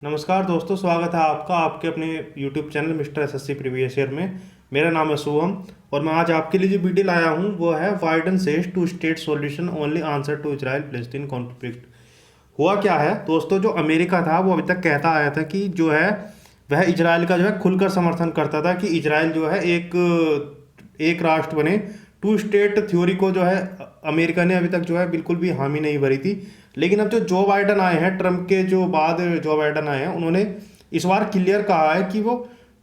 नमस्कार दोस्तों, स्वागत है आपका आपके अपने YouTube channel mister SSC previous year में। मेरा नाम है शुभम और मैं आज आपके लिए जो वीडियो लाया हूँ वो है Biden says two state solution only answer to Israel Palestine conflict. हुआ क्या है दोस्तों, जो अमेरिका था वो अभी तक कहता आया था कि जो है वह इजराइल का जो है खुलकर समर्थन करता था कि इजराइल जो है एक एक राष्ट्र बने। टू स्टेट थ्योरी को जो है अमेरिका ने अभी तक जो है बिल्कुल भी हामी नहीं भरी थी। लेकिन अब जो जो बाइडन आए हैं, ट्रम्प के जो बाद जो बाइडन आए हैं, उन्होंने इस बार क्लियर कहा है कि वो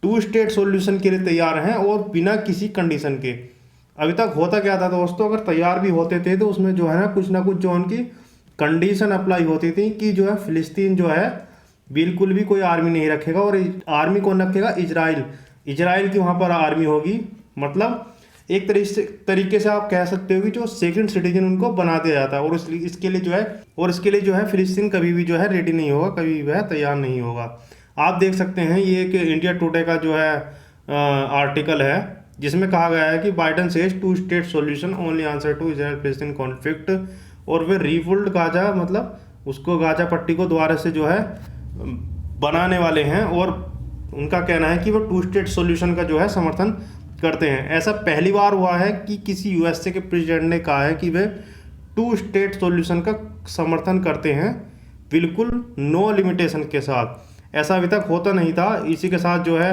टू स्टेट सॉल्यूशन के लिए तैयार हैं और बिना किसी कंडीशन के। अभी तक होता क्या था दोस्तों, अगर तैयार भी होते थे तो उसमें जो है ना कुछ जो उनकी कंडीशन अप्लाई होती थी कि जो है फिलिस्तीन जो है बिल्कुल भी कोई आर्मी नहीं रखेगा और आर्मी कौन रखेगा? इजराइल। इजराइल की वहाँ पर आर्मी होगी। मतलब एक तरीके से आप कह सकते हो कि जो सेकंड सिटीजन उनको बना दिया जाता है। और इसके लिए जो है फिलिस्तीन कभी भी जो है रेडी नहीं होगा, कभी वह तैयार नहीं होगा। आप देख सकते हैं ये एक इंडिया टुडे का जो है आर्टिकल है जिसमें कहा गया है कि Biden says two state solution only answer to Israel Palestine conflict. और वे रीबिल्ड गाजा, मतलब उसको गाजा पट्टी को दोबारा से जो है बनाने वाले हैं। और उनका कहना है कि वो टू स्टेट सॉल्यूशन का जो है समर्थन करते हैं। ऐसा पहली बार हुआ है कि किसी यूएसए के प्रेसिडेंट ने कहा है कि वे टू स्टेट सॉल्यूशन का समर्थन करते हैं, बिल्कुल नो लिमिटेशन के साथ। ऐसा अभी तक होता नहीं था। इसी के साथ जो है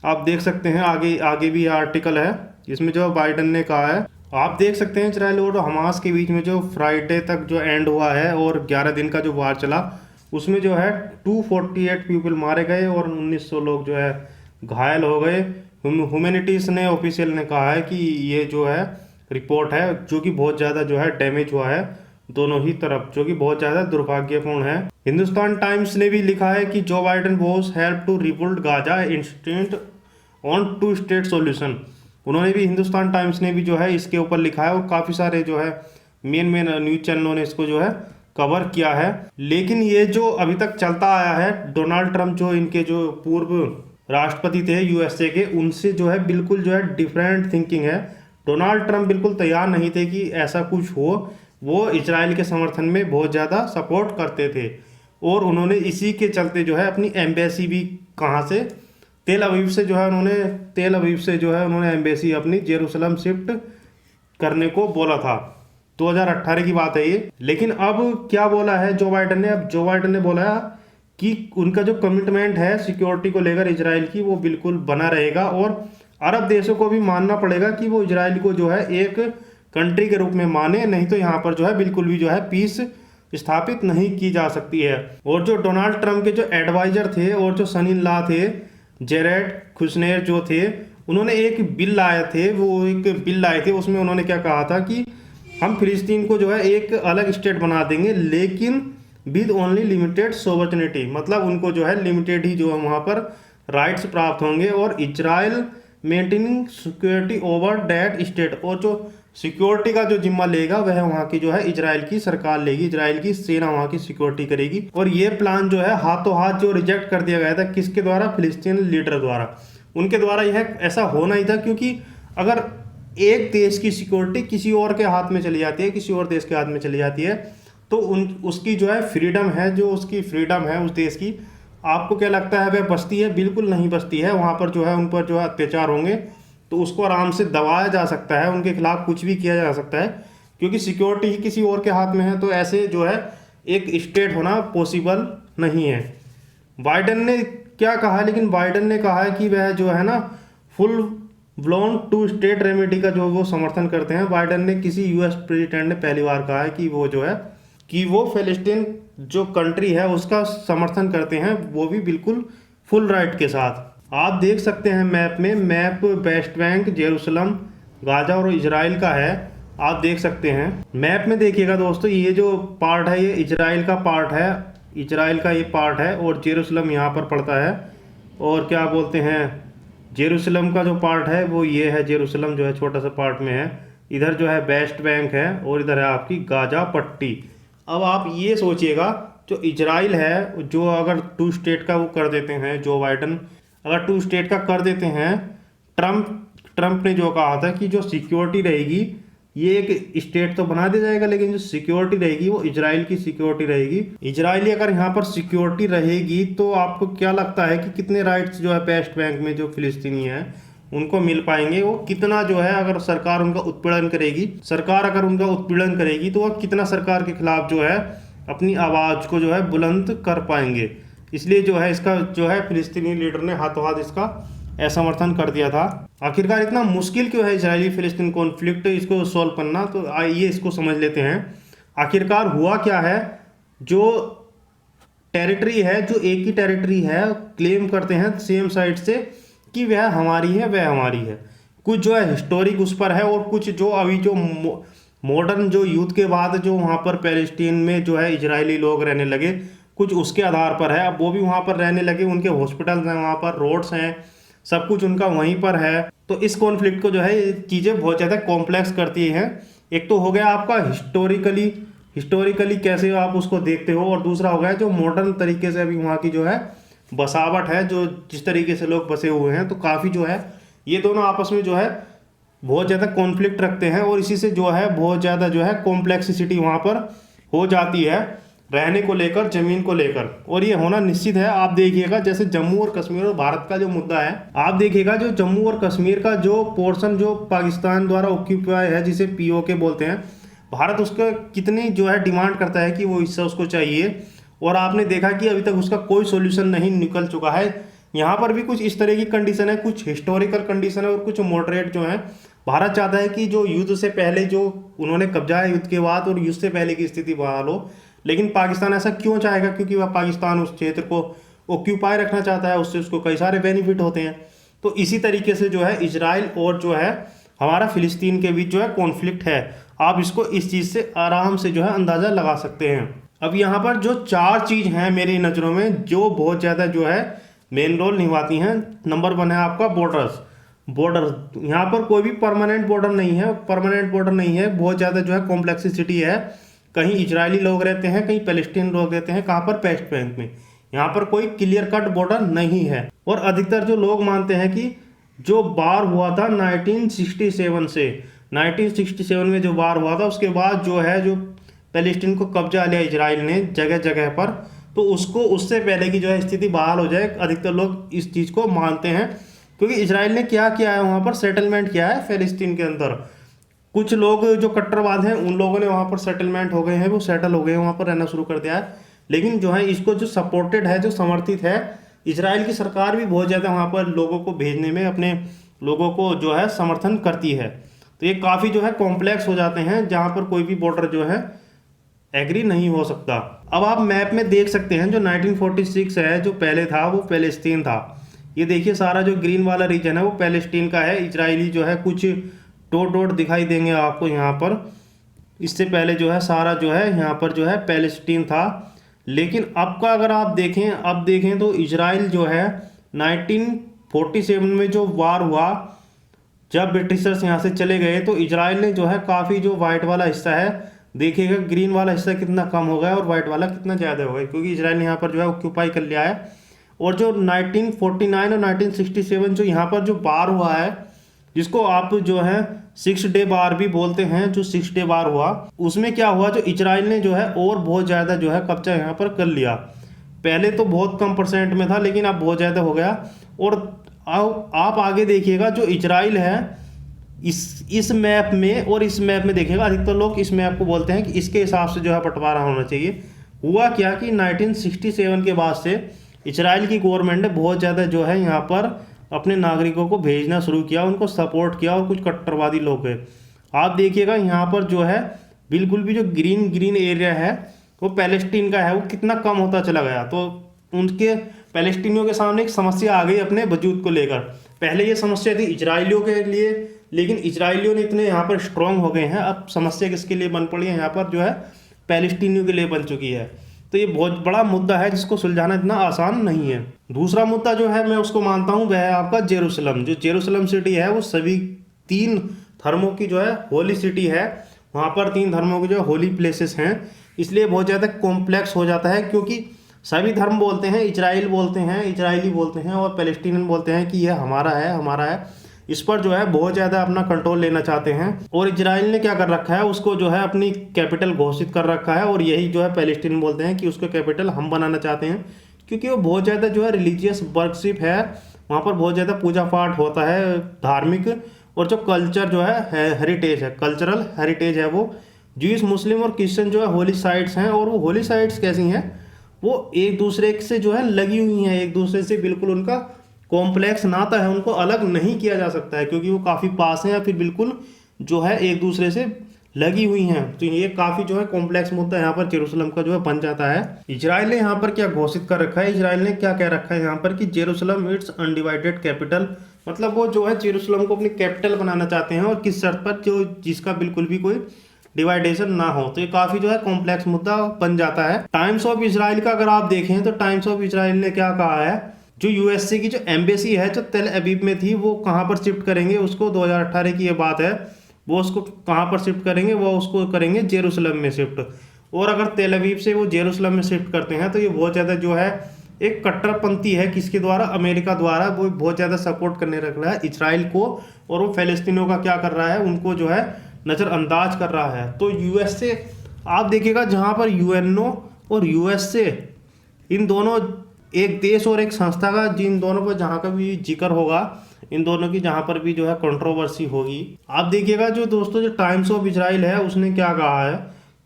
आप देख सकते हैं आगे आगे भी आर्टिकल है इसमें जो बाइडन ने कहा है। आप देख सकते हैं इजराइल और हमास के बीच में जो फ्राइडे तक जो एंड हुआ है और 11 दिन का जो वार चला, उसमें जो है 248 पीपल मारे गए और 1900 लोग जो है घायल हो गए। ह्यूमैनिटीज़ ने ऑफिशियल ने कहा है कि ये जो है रिपोर्ट है जो कि बहुत ज़्यादा जो है डैमेज हुआ है दोनों ही तरफ, जो कि बहुत ज़्यादा दुर्भाग्यपूर्ण है। हिंदुस्तान टाइम्स ने भी लिखा है कि Joe Biden was help to rebuild Gaza instant on two state solution. उन्होंने भी, हिंदुस्तान टाइम्स ने भी जो है इसके ऊपर लिखा है और काफ़ी सारे जो है मेन न्यूज़ चैनलों ने इसको जो है कवर किया है। लेकिन ये जो अभी तक चलता आया है, डोनाल्ड ट्रंप जो इनके जो पूर्व राष्ट्रपति थे यूएसए के, उनसे जो है बिल्कुल जो है डिफरेंट थिंकिंग है। डोनाल्ड ट्रंप बिल्कुल तैयार नहीं थे कि ऐसा कुछ हो। वो इजराइल के समर्थन में बहुत ज़्यादा सपोर्ट करते थे और उन्होंने इसी के चलते जो है अपनी एम्बेसी भी कहाँ से, तेल अवीव से जो है उन्होंने एम्बेसी अपनी जेरूसलम शिफ्ट करने को बोला था। 2018 की बात है ये। लेकिन अब क्या बोला है जो बाइडन ने? अब जो बाइडन ने बोला कि उनका जो कमिटमेंट है सिक्योरिटी को लेकर इजराइल की, वो बिल्कुल बना रहेगा और अरब देशों को भी मानना पड़ेगा कि वो इजराइल को जो है एक कंट्री के रूप में माने, नहीं तो यहाँ पर जो है बिल्कुल भी जो है पीस स्थापित नहीं की जा सकती है। और जो डोनाल्ड ट्रंप के जो एडवाइजर थे और जो सन इन लॉ थे, जेरेड कुशनेर जो थे, उन्होंने एक बिल लाए थे। उसमें उन्होंने क्या कहा था कि हम फिलिस्तीन को जो है एक अलग स्टेट बना देंगे, लेकिन विद ओनली लिमिटेड सोवर्निटी। मतलब उनको जो है लिमिटेड ही जो है वहाँ पर राइट्स प्राप्त होंगे और Israel maintaining security over that state. और जो सिक्योरिटी का जो जिम्मा लेगा वह वहाँ की जो है इजराइल की सरकार लेगी, इजराइल की सेना वहाँ की सिक्योरिटी करेगी। और ये प्लान जो है हाथों हाथ जो रिजेक्ट कर दिया गया था, किसके द्वारा? फिलिस्तीन लीडर द्वारा। उनके द्वारा यह ऐसा होना ही था, क्योंकि अगर एक देश की सिक्योरिटी किसी और के हाथ में चली जाती है, किसी और देश के हाथ में चली जाती है, तो उसकी जो है फ्रीडम है, जो उसकी फ्रीडम है उस देश की, आपको क्या लगता है वह बचती है? बिल्कुल नहीं बचती है। वहाँ पर जो है उन पर जो है अत्याचार होंगे तो उसको आराम से दबाया जा सकता है, उनके खिलाफ कुछ भी किया जा सकता है, क्योंकि सिक्योरिटी ही किसी और के हाथ में है। तो ऐसे जो है एक स्टेट होना पॉसिबल नहीं है। बाइडन ने क्या कहा? लेकिन बाइडन ने कहा है कि वह जो है ना full blown two state remedy का जो वो समर्थन करते हैं। बाइडन ने, किसी यूएस प्रेसिडेंट ने पहली बार कहा है कि वो जो है कि वो फिलिस्तीन जो कंट्री है उसका समर्थन करते हैं, वो भी बिल्कुल फुल राइट के साथ। आप देख सकते हैं map West Bank, Jerusalem, Gaza और इजराइल का है। आप देख सकते हैं मैप में, देखिएगा दोस्तों, ये जो पार्ट है ये इजराइल का पार्ट है, इजराइल का ये पार्ट है और जेरूसलम यहाँ पर पड़ता है। और क्या बोलते हैं, जेरूसलम का जो पार्ट है वो ये है, जेरूसलम जो है छोटा सा पार्ट में है। इधर जो है वेस्ट बैंक है और इधर है आपकी गाजा पट्टी। अब आप ये सोचिएगा, जो इजराइल है, जो अगर टू स्टेट का वो कर देते हैं, जो बाइडन अगर टू स्टेट का कर देते हैं, ट्रम्प ने जो कहा था कि जो सिक्योरिटी रहेगी ये एक स्टेट तो बना दिया जाएगा, लेकिन जो सिक्योरिटी रहेगी वो इजराइल की सिक्योरिटी रहेगी। इजरायली अगर यहाँ पर सिक्योरिटी रहेगी तो आपको क्या लगता है कि कितने राइट्स जो है वेस्ट बैंक में जो फिलिस्तीनी है उनको मिल पाएंगे? वो कितना जो है, अगर सरकार उनका उत्पीड़न करेगी, सरकार अगर उनका उत्पीड़न करेगी तो वह कितना सरकार के खिलाफ जो है अपनी आवाज़ को जो है बुलंद कर पाएंगे। इसलिए जो है इसका जो है फिलिस्तीनी लीडर ने हाथों हाथ इसका असमर्थन कर दिया था। आखिरकार इतना मुश्किल क्यों है इजरायली फिलिस्तीन कॉन्फ्लिक्ट इसको सॉल्व करना? तो आइए इसको समझ लेते हैं। आखिरकार हुआ क्या है, जो टेरिटरी है, जो एक ही टेरिटरी है, क्लेम करते हैं सेम साइड से कि वह हमारी है, वह हमारी है। कुछ जो है हिस्टोरिक उस पर है और कुछ जो अभी जो मॉडर्न जो युद्ध के बाद जो वहाँ पर पैलेस्टीन में जो है इजरायली लोग रहने लगे, कुछ उसके आधार पर है। अब वो भी वहाँ पर रहने लगे, उनके हॉस्पिटल्स हैं वहाँ पर, रोड्स हैं, सब कुछ उनका वहीं पर है। तो इस कॉन्फ्लिक्ट को जो है ये चीज़ें बहुत ज़्यादा कॉम्प्लेक्स करती हैं। एक तो हो गया आपका हिस्टोरिकली कैसे आप उसको देखते हो, और दूसरा हो गया जो मॉडर्न तरीके से अभी वहाँ की जो है बसावट है, जो जिस तरीके से लोग बसे हुए हैं। तो काफ़ी जो है ये दोनों आपस में जो है बहुत ज़्यादा कॉन्फ्लिक्ट रखते हैं, और इसी से जो है बहुत ज़्यादा जो है कॉम्प्लेक्सिटी वहाँ पर हो जाती है, रहने को लेकर, ज़मीन को लेकर। और ये होना निश्चित है। आप देखिएगा जैसे जम्मू और कश्मीर और भारत का जो मुद्दा है, आप देखिएगा जो जम्मू और कश्मीर का जो पोर्शन जो पाकिस्तान द्वारा ऑक्यूपाई है, जिसे पीओके बोलते हैं, भारत उसका कितनी जो है डिमांड करता है कि वो हिस्सा उसको चाहिए, और आपने देखा कि अभी तक उसका कोई सोल्यूशन नहीं निकल चुका है। यहाँ पर भी कुछ इस तरह की कंडीशन है, कुछ हिस्टोरिकल कंडीशन है और कुछ मॉडरेट जो है। भारत चाहता है कि जो युद्ध से पहले जो उन्होंने कब्जा है, युद्ध के बाद और युद्ध से पहले की स्थिति बहाल हो। लेकिन पाकिस्तान ऐसा क्यों चाहेगा? क्योंकि वह पाकिस्तान उस क्षेत्र को ऑक्यूपाई रखना चाहता है, उससे उसको कई सारे बेनिफिट होते हैं। तो इसी तरीके से जो है इजराइल और जो है हमारा फिलिस्तीन के बीच जो है कॉन्फ्लिक्ट है। आप इसको इस चीज़ से आराम से जो है अंदाज़ा लगा सकते हैं। अब यहाँ पर जो 4 चीज़ हैं मेरी नज़रों में जो बहुत ज़्यादा जो है मेन रोल निभाती हैं। नंबर 1 है आपका बॉर्डर। यहाँ पर कोई भी परमानेंट बॉर्डर नहीं है, बहुत ज़्यादा जो है कॉम्प्लेक्सिटी है। कहीं इजरायली लोग रहते हैं, कहीं पैलेस्टीन लोग रहते हैं। कहाँ पर? वेस्ट बैंक में। यहाँ पर कोई क्लियर कट बॉर्डर नहीं है। और अधिकतर जो लोग मानते हैं कि जो वार हुआ था 1967 से, 1967 में जो वार हुआ था, उसके बाद जो है जो पैलेस्टीन को कब्जा लिया इजराइल ने जगह जगह पर, तो उसको उससे पहले की जो है स्थिति बहाल हो जाए। अधिकतर लोग इस चीज़ को मानते हैं, क्योंकि इजराइल ने क्या किया है, वहाँ पर सेटलमेंट किया है फिलिस्तीन के अंदर। कुछ लोग जो कट्टरवाद हैं उन लोगों ने वहाँ पर सेटलमेंट हो गए हैं, वो सेटल हो गए हैं, वहाँ पर रहना शुरू कर दिया है। लेकिन जो है इसको जो सपोर्टेड है, जो समर्थित है, इजराइल की सरकार भी बहुत ज़्यादा वहाँ पर लोगों को भेजने में, अपने लोगों को जो है समर्थन करती है। तो ये काफ़ी जो है कॉम्प्लेक्स हो जाते हैं, जहाँ पर कोई भी बॉर्डर जो है एग्री नहीं हो सकता। अब आप मैप में देख सकते हैं जो 1946 है, जो पहले था वो पैलेस्टीन था। ये देखिए सारा जो ग्रीन वाला रीजन है वो पैलेस्टीन का है। इजरायली जो है कुछ डॉट डॉट दिखाई देंगे आपको यहाँ पर। इससे पहले जो है सारा जो है यहाँ पर जो है पैलेस्टीन था। लेकिन अब का अगर आप देखें तो इजराइल जो है 1947 में जो वार हुआ, जब ब्रिटिशर्स यहाँ से चले गए, तो इजराइल ने जो है काफ़ी जो वाइट वाला हिस्सा है, देखिएगा ग्रीन वाला हिस्सा कितना कम हो गया और वाइट वाला कितना ज़्यादा हो गया, क्योंकि इजराइल ने यहाँ पर जो है ऑक्यूपाई कर लिया है। और जो 1949 और 1967 जो यहाँ पर जो वार हुआ है, जिसको आप जो है 6 डे वार भी बोलते हैं, जो 6 डे वार हुआ, उसमें क्या हुआ, जो इजराइल ने जो है और बहुत ज़्यादा जो है कब्जा यहाँ पर कर लिया। पहले तो बहुत कम परसेंट में था, लेकिन अब बहुत ज़्यादा हो गया। और आप आगे देखिएगा जो इजराइल है इस मैप में, और इस मैप में देखिएगा अधिकतर लोग इस मैप को बोलते हैं कि इसके हिसाब से जो है बंटवारा होना चाहिए। हुआ क्या कि 1967 के बाद से इजराइल की गवर्नमेंट ने बहुत ज़्यादा जो है यहाँ पर अपने नागरिकों को भेजना शुरू किया, उनको सपोर्ट किया, और कुछ कट्टरवादी लोग हैं। आप देखिएगा यहाँ पर जो है बिल्कुल भी जो ग्रीन एरिया है वो पैलेस्टीन का है, वो कितना कम होता चला गया। तो उनके पैलेस्टीनियों के सामने एक समस्या आ गई अपने वजूद को लेकर। पहले ये समस्या थी इजराइलियों के लिए, लेकिन इजराइलियों ने इतने यहाँ पर स्ट्रांग हो गए हैं, अब समस्या किसके लिए बन पड़ी है, यहाँ पर जो है पैलेस्टीनियों के लिए बन चुकी है। तो ये बहुत बड़ा मुद्दा है जिसको सुलझाना इतना आसान नहीं है। दूसरा मुद्दा जो है मैं उसको मानता हूँ वह है आपका जेरूसलम। जो जेरूसलम सिटी है वो सभी 3 धर्मों की जो है होली सिटी है। वहाँ पर 3 धर्मों के जो होली प्लेसेस हैं, इसलिए बहुत ज़्यादा कॉम्प्लेक्स हो जाता है, क्योंकि सभी धर्म बोलते हैं, इजराइली बोलते हैं और पैलेस्टीनियन बोलते हैं कि यह हमारा है। इस पर जो है बहुत ज़्यादा अपना कंट्रोल लेना चाहते हैं। और इजराइल ने क्या कर रखा है, उसको जो है अपनी कैपिटल घोषित कर रखा है, और यही जो है पैलेस्टीन बोलते हैं कि उसको कैपिटल हम बनाना चाहते हैं, क्योंकि वो बहुत ज़्यादा जो है रिलीजियस वर्शिप है, वहाँ पर बहुत ज़्यादा पूजा पाठ होता है धार्मिक, और जो कल्चर जो है हेरिटेज है, कल्चरल हेरिटेज है, वो ज्यूइश मुस्लिम और क्रिश्चियन जो है होली साइट्स हैं। और वो होली साइट्स कैसी हैं, वो एक दूसरे से जो है लगी हुई हैं, एक दूसरे से बिल्कुल उनका कॉम्प्लेक्स नाता है, उनको अलग नहीं किया जा सकता है, क्योंकि वो काफ़ी पास हैं या फिर बिल्कुल जो है एक दूसरे से लगी हुई हैं। तो ये काफ़ी जो है कॉम्प्लेक्स मुद्दा यहाँ पर जेरूसलम का जो है बन जाता है। इजराइल ने यहाँ पर क्या घोषित कर रखा है, इजराइल ने क्या कह रखा है यहाँ पर कि जेरूसलम इट्स अनडिवाइडेड कैपिटल, मतलब वो जो है जेरूसलम को अपनी कैपिटल बनाना चाहते हैं, और किस शर्त पर, जो जिसका बिल्कुल भी कोई डिवाइडेशन ना हो। तो ये काफ़ी जो है कॉम्प्लेक्स मुद्दा बन जाता है। टाइम्स ऑफ इजराइल का अगर आप देखें तो टाइम्स ऑफ इजराइल ने क्या कहा है, जो यूएसए की जो एम्बेसी है जो तेल अवीव में थी, वो कहाँ पर शिफ्ट करेंगे उसको, 2018 की ये बात है, वो उसको कहाँ पर शिफ्ट करेंगे, वो उसको करेंगे जेरूसलम में शिफ्ट। और अगर तेल अवीव से वो जेरूसलम में शिफ्ट करते हैं तो ये बहुत ज़्यादा जो है एक कट्टरपंथी है, किसके द्वारा, अमेरिका द्वारा, वो बहुत ज़्यादा सपोर्ट करने रख रहा है इजराइल को, और वो फ़लस्तीनियों का क्या कर रहा है, उनको जो है नज़रअंदाज कर रहा है। तो यूएसए आप देखिएगा, जहाँ पर यूएनओ और यूएसए इन दोनों, एक देश और एक संस्था का, जिन दोनों पर जहाँ का भी जिक्र होगा, इन दोनों की जहाँ पर भी जो है कंट्रोवर्सी होगी, आप देखिएगा जो दोस्तों जो टाइम्स ऑफ इजराइल है उसने क्या कहा है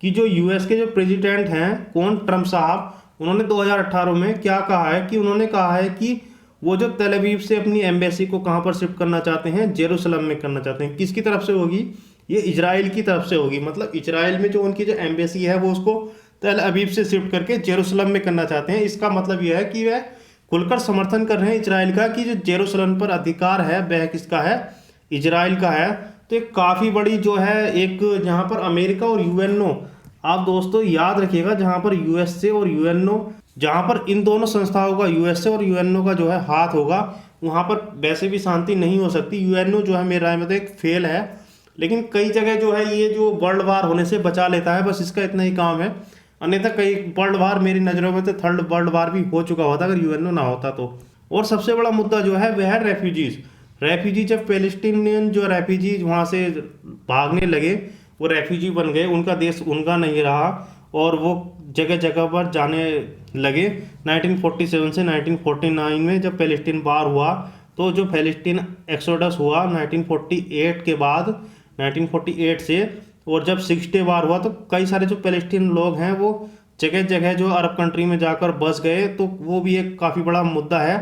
कि जो यूएस के जो प्रेसिडेंट हैं कौन, ट्रम्प साहब, उन्होंने 2018 में क्या कहा है कि उन्होंने कहा है कि वो जो तेल अवीव से अपनी एम्बेसी को कहाँ पर शिफ्ट करना चाहते हैं, जेरूसलम में करना चाहते हैं। किसकी तरफ से होगी, ये इजराइल की तरफ से होगी, मतलब इजराइल में जो उनकी जो एम्बेसी है वो उसको तेल अवीव से शिफ्ट करके जेरूसलम में करना चाहते हैं। इसका मतलब यह है कि वह खुलकर समर्थन कर रहे हैं इजराइल का कि जो जेरूसलम पर अधिकार है वह किसका है, इजराइल का है। तो एक काफ़ी बड़ी जो है एक, जहाँ पर अमेरिका और यूएनओ, आप दोस्तों याद रखिएगा, जहाँ पर यूएसए और यूएनओ, जहाँ पर इन दोनों संस्थाओं का, यूएसए और यूएनओ का जो है हाथ होगा, वहाँ पर वैसे भी शांति नहीं हो सकती। यूएनओ जो है मेरी राय में तो एक फेल है, लेकिन कई जगह जो है ये जो वर्ल्ड वार होने से बचा लेता है, बस इसका इतना ही काम है। अन्यथा कई वर्ल्ड वार मेरी नज़रों में तो थर्ड वर्ल्ड वार भी हो चुका होता अगर यूएनओ ना होता तो। और सबसे बड़ा मुद्दा जो है वह है रेफ्यूजीज। रेफ्यूजी, जब पैलेस्टीनियन जो रेफ्यूजीज वहाँ से भागने लगे, वो रेफ्यूजी बन गए, उनका देश उनका नहीं रहा, और वो जगह जगह पर जाने लगे। 1947 से 1949 में जब पैलेस्टीन वार हुआ, तो जो पैलेस्टीन एक्सोडस हुआ 1948 के बाद, 1948 से, और जब 6 डे वार हुआ, तो कई सारे जो पैलेस्टीन लोग हैं वो जगह जगह जो अरब कंट्री में जाकर बस गए। तो वो भी एक काफ़ी बड़ा मुद्दा है,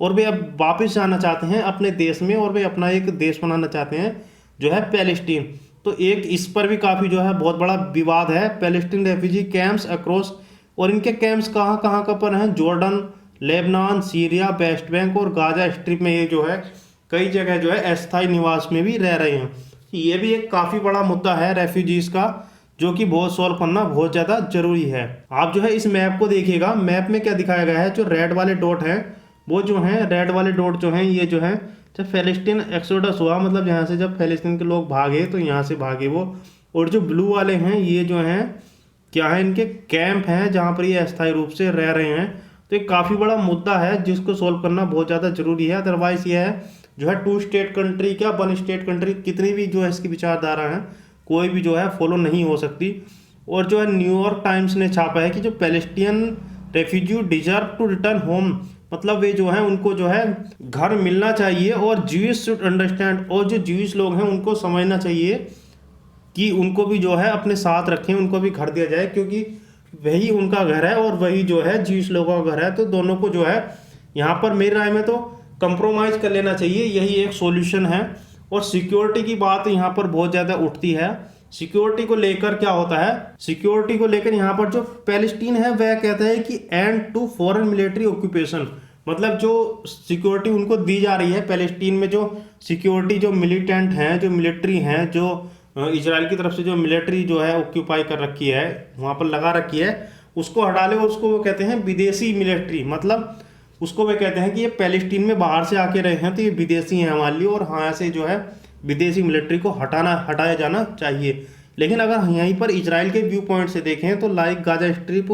और वे अब वापस जाना चाहते हैं अपने देश में, और वे अपना एक देश बनाना चाहते हैं जो है पैलेस्टीन। तो एक इस पर भी काफ़ी जो है बहुत बड़ा विवाद है। पैलेस्टीन रेफ्यूजी कैंप्स अक्रॉस, और इनके कैंप्स कहाँ कहाँ का पर हैं, Jordan, Lebanon, Syria, West Bank और गाजा स्ट्रिप में, ये जो है कई जगह जो है अस्थायी निवास में भी रह रहे हैं। ये भी एक काफ़ी बड़ा मुद्दा है रेफ्यूजीज का, जो कि बहुत सॉल्व करना बहुत ज़्यादा जरूरी है। आप जो है इस मैप को देखिएगा, मैप में क्या दिखाया गया है, जो रेड वाले डॉट हैं, वो जो हैं रेड वाले डॉट जो हैं, ये जो है जब फ़लस्तीन एक्सोडस हुआ, मतलब यहाँ से जब फ़लस्तीन के लोग भागे तो यहाँ से भागे वो, और जो ब्लू वाले हैं ये जो हैं क्या है, इनके कैंप हैं जहाँ पर ये अस्थायी रूप से रह रहे हैं। तो एक काफ़ी बड़ा मुद्दा है जिसको सोल्व करना बहुत ज़्यादा जरूरी है। अदरवाइज ये है जो है 2 स्टेट कंट्री, क्या 1 स्टेट कंट्री, कितनी भी जो है इसकी विचारधारा है, कोई भी जो है फॉलो नहीं हो सकती। और जो है न्यूयॉर्क टाइम्स ने छापा है कि जो Palestinian refugee deserve to return home, मतलब वे जो है उनको जो है घर मिलना चाहिए, और ज्यूइश शुड अंडरस्टैंड, और जो ज्यूइश लोग हैं उनको समझना चाहिए कि उनको भी जो है अपने साथ रखें, उनको भी घर दिया जाए, क्योंकि वही उनका घर है और वही जो है ज्यूइश लोगों का घर है। तो दोनों को जो है यहाँ पर मेरी राय में तो कंप्रोमाइज़ कर लेना चाहिए, यही एक सॉल्यूशन है। और सिक्योरिटी की बात यहाँ पर बहुत ज़्यादा उठती है। सिक्योरिटी को लेकर क्या होता है, सिक्योरिटी को लेकर यहाँ पर जो पैलेस्टीन है वह कहता है कि end to foreign military occupation, मतलब जो सिक्योरिटी उनको दी जा रही है पैलेस्टीन में, जो सिक्योरिटी जो मिलिटेंट हैं, जो मिलिट्री हैं, जो इजराइल की तरफ से जो मिलिट्री जो है ऑक्यूपाई कर रखी है, वहाँ पर लगा रखी है, उसको हटा ले, उसको वो कहते हैं विदेशी मिलिट्री। मतलब उसको वे कहते हैं कि ये पैलेस्टीन में बाहर से आके रहे हैं तो ये विदेशी हैं हमारे लिए, और यहाँ से जो है विदेशी मिलिट्री को हटाया जाना चाहिए। लेकिन अगर यहीं पर इजराइल के व्यू पॉइंट से देखें तो लाइक गाजा स्ट्रिप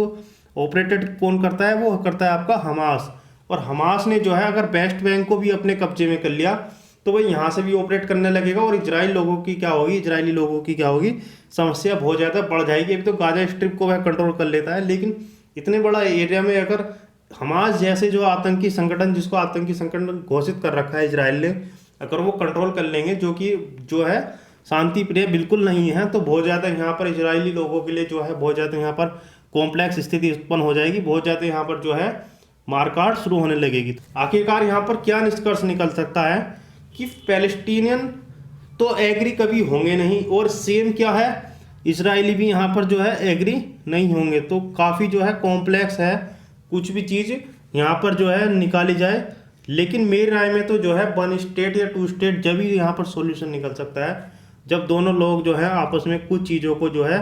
ऑपरेटेड कौन करता है, वो करता है आपका हमास। और हमास ने जो है अगर वेस्ट बैंक को भी अपने कब्जे में कर लिया तो वह यहाँ से भी ऑपरेट करने लगेगा और इजराइल लोगों की क्या होगी, इजरायली लोगों की क्या होगी, समस्या बहुत ज़्यादा बढ़ जाएगी। अभी तो गाजा स्ट्रिप को वह कंट्रोल कर लेता है, लेकिन इतने बड़ा एरिया में अगर हमास जैसे जो आतंकी संगठन, जिसको आतंकी संगठन घोषित कर रखा है इजराइल ने, अगर वो कंट्रोल कर लेंगे, जो कि जो है शांति प्रिय बिल्कुल नहीं है, तो बहुत ज़्यादा यहाँ पर इजरायली लोगों के लिए जो है बहुत ज़्यादा यहाँ पर कॉम्प्लेक्स स्थिति उत्पन्न हो जाएगी, बहुत ज़्यादा यहाँ पर जो है मारकाट शुरू होने लगेगी। आखिरकार यहाँ पर क्या निष्कर्ष निकल सकता है कि पैलेस्टीनियन तो एग्री कभी होंगे नहीं, और सेम क्या है, इजरायली भी यहाँ पर जो है एग्री नहीं होंगे। तो काफ़ी जो है कॉम्प्लेक्स है, कुछ भी चीज़ यहाँ पर जो है निकाली जाए, लेकिन मेरी राय में तो जो है 1 स्टेट या 2 स्टेट जब ही यहाँ पर सॉल्यूशन निकल सकता है, जब दोनों लोग जो है आपस में कुछ चीज़ों को जो है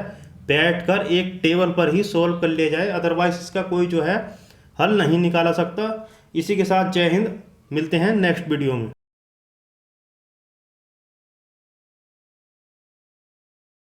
बैठकर एक टेबल पर ही सॉल्व कर लिया जाए, अदरवाइज इसका कोई जो है हल नहीं निकाला सकता। इसी के साथ जय हिंद, मिलते हैं नेक्स्ट वीडियो में।